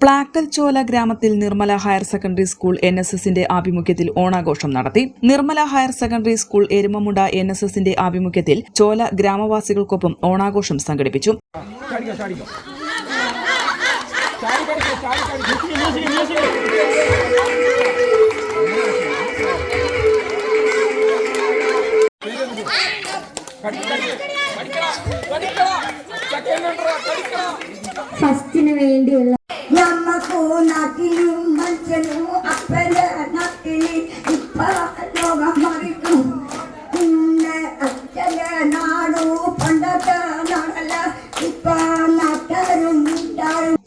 പ്ലാക്കൽചോല ഗ്രാമത്തിൽ Nirmala higher secondary school NSSന്റെ ആഭിമുഖ്യത്തിൽ ഓണാഘോഷം നടത്തി. Nirmala higher secondary school Erumamunda NSSന്റെ ആഭിമുഖ്യത്തിൽ ചോല ഗ്രാമവാസികൾക്കൊപ്പം ഓണാഘോഷം സംഘടിപ്പിച്ചു. ഫസ്റ്റിന് വേണ്ടിയുള്ള ഞമ്മക്കോ നാട്ടിലും മനുഷ്യനും അപ്പന്റെ നാട്ടിൽ ഇപ്പ ലോകം മറിക്കും. പിന്നെ അച്ഛന്റെ നാടു പണ്ടത്തെ നാടല്ല, ഇപ്പ നാട്ടുകാരും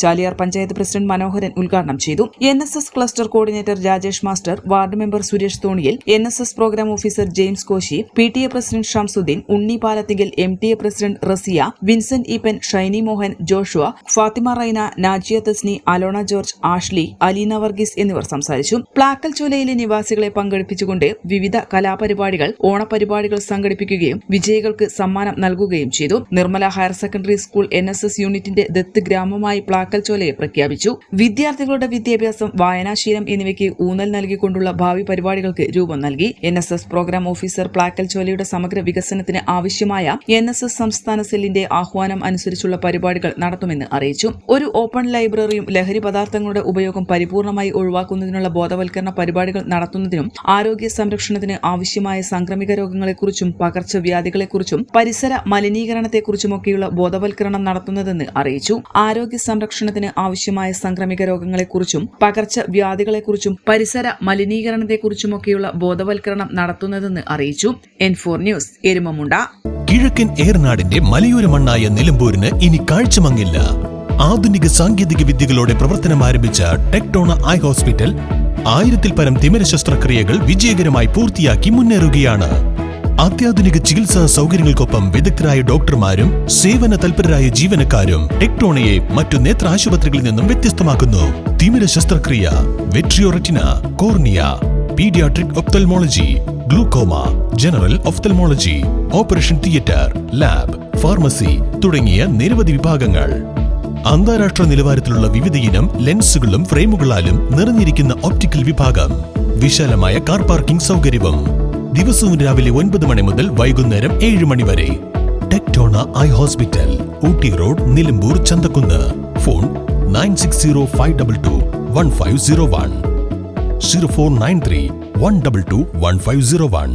ചാലിയാർ പഞ്ചായത്ത് പ്രസിഡന്റ് മനോഹരൻ ഉദ്ഘാടനം ചെയ്തു. NSS cluster coordinator Rajesh master, ward member Suresh Thoniyil, NSS program officer James Koshy, PTA president Shamsuddin, Unni Palathingal, MTA president Rasiya, Vincent Eapen, Shiny Mohan, Joshua, Fathima Raina, Najiya Thasni, Alona George, Ashley, Aleena Varghese എന്നിവർ സംസാരിച്ചു. പ്ലാക്കൽചോലയിലെ നിവാസികളെ പങ്കെടുപ്പിച്ചുകൊണ്ട് വിവിധ കലാപരിപാടികൾ, ഓണപരിപാടികൾ സംഘടിപ്പിക്കുകയും വിജയികൾക്ക് സമ്മാനം നൽകുകയും ചെയ്തു. Nirmala higher secondary school NSS യൂണിറ്റിന്റെ ദത്ത് ഗ്രാമമായി പ്ലാക്കൽചോലയെ പ്രഖ്യാപിച്ചു. വിദ്യാർത്ഥികളുടെ വിദ്യാഭ്യാസം, വായനാശീലം എന്നിവയ്ക്ക് ഊന്നൽ നൽകിക്കൊണ്ടുള്ള ഭാവി പരിപാടികൾക്ക് രൂപം നൽകി. NSS പ്രോഗ്രാം ഓഫീസർ പ്ലാക്കൽചോലയുടെ സമഗ്ര വികസനത്തിന് ആവശ്യമായ NSS സംസ്ഥാന സെല്ലിന്റെ ആഹ്വാനം അനുസരിച്ചുള്ള പരിപാടികൾ നടത്തുമെന്ന് അറിയിച്ചു. ഒരു ഓപ്പൺ ലൈബ്രറിയും ലഹരി പദാർത്ഥങ്ങളുടെ ഉപയോഗം പരിപൂർണമായി ഒഴിവാക്കുന്നതിനുള്ള ബോധവൽക്കരണ പരിപാടികൾ നടത്തുന്നതിനും ആരോഗ്യ സംരക്ഷണത്തിന് ആവശ്യമായ സാംക്രമിക രോഗങ്ങളെക്കുറിച്ചും പകർച്ചവ്യാധികളെക്കുറിച്ചും പരിസര മലിനീകരണത്തെക്കുറിച്ചുമൊക്കെയുള്ള ബോധവൽക്കരണം നടത്തുന്നതെന്ന് അറിയിച്ചു. ആരോഗ്യ സംരക്ഷണത്തിന് ആവശ്യമായ സാംക്രമിക രോഗങ്ങളെക്കുറിച്ചും പകർച്ചവ്യാധികളെക്കുറിച്ചും പരിസര മലിനീകരണത്തെക്കുറിച്ചുമൊക്കെയുള്ള ബോധവൽക്കരണം നടത്തുന്നതെന്ന് അറിയിച്ചു. N4 news, Erumamunda. കിഴക്കൻ ഏറനാടിന്റെ മലയോര മണ്ണായ നിലമ്പൂരിന് ഇനി കാഴ്ചമങ്ങില്ല. ആധുനിക സാങ്കേതിക വിദ്യകളോടെ പ്രവർത്തനം ആരംഭിച്ച ടെക്ടോണ ഐ ഹോസ്പിറ്റൽ 1000-ൽ പരം തിമിര ശസ്ത്രക്രിയകൾ വിജയകരമായി പൂർത്തിയാക്കി മുന്നേറുകയാണ്. അത്യാധുനിക ചികിത്സാ സൗകര്യങ്ങൾക്കൊപ്പം വിദഗ്ധരായ ഡോക്ടർമാരും സേവന തൽപരരായ ജീവനക്കാരും ടെക്ടോണയെ മറ്റു നേത്ര ആശുപത്രികളിൽ നിന്നും വ്യത്യസ്തമാക്കുന്നു. തിമിര ശസ്ത്രക്രിയ, vitreoretina, cornea, paediatric ophthalmology, glaucoma, general ophthalmology, operation theatre, lab, pharmacy തുടങ്ങിയ നിരവധി വിഭാഗങ്ങൾ. അന്താരാഷ്ട്ര നിലവാരത്തിലുള്ള വിവിധയിനം ലെൻസുകളും ഫ്രെയിമുകളാലും നിറഞ്ഞിരിക്കുന്ന ഒപ്റ്റിക്കൽ വിഭാഗം, വിശാലമായ കാർ പാർക്കിംഗ് സൗകര്യവും. ദിവസവും രാവിലെ 9 മണി മുതൽ വൈകുന്നേരം 7 മണി വരെ. Tectona eye hospital, Ooty road, Nilambur, Chanthakkunnu. Phone 9605221501, 0493 122 1501.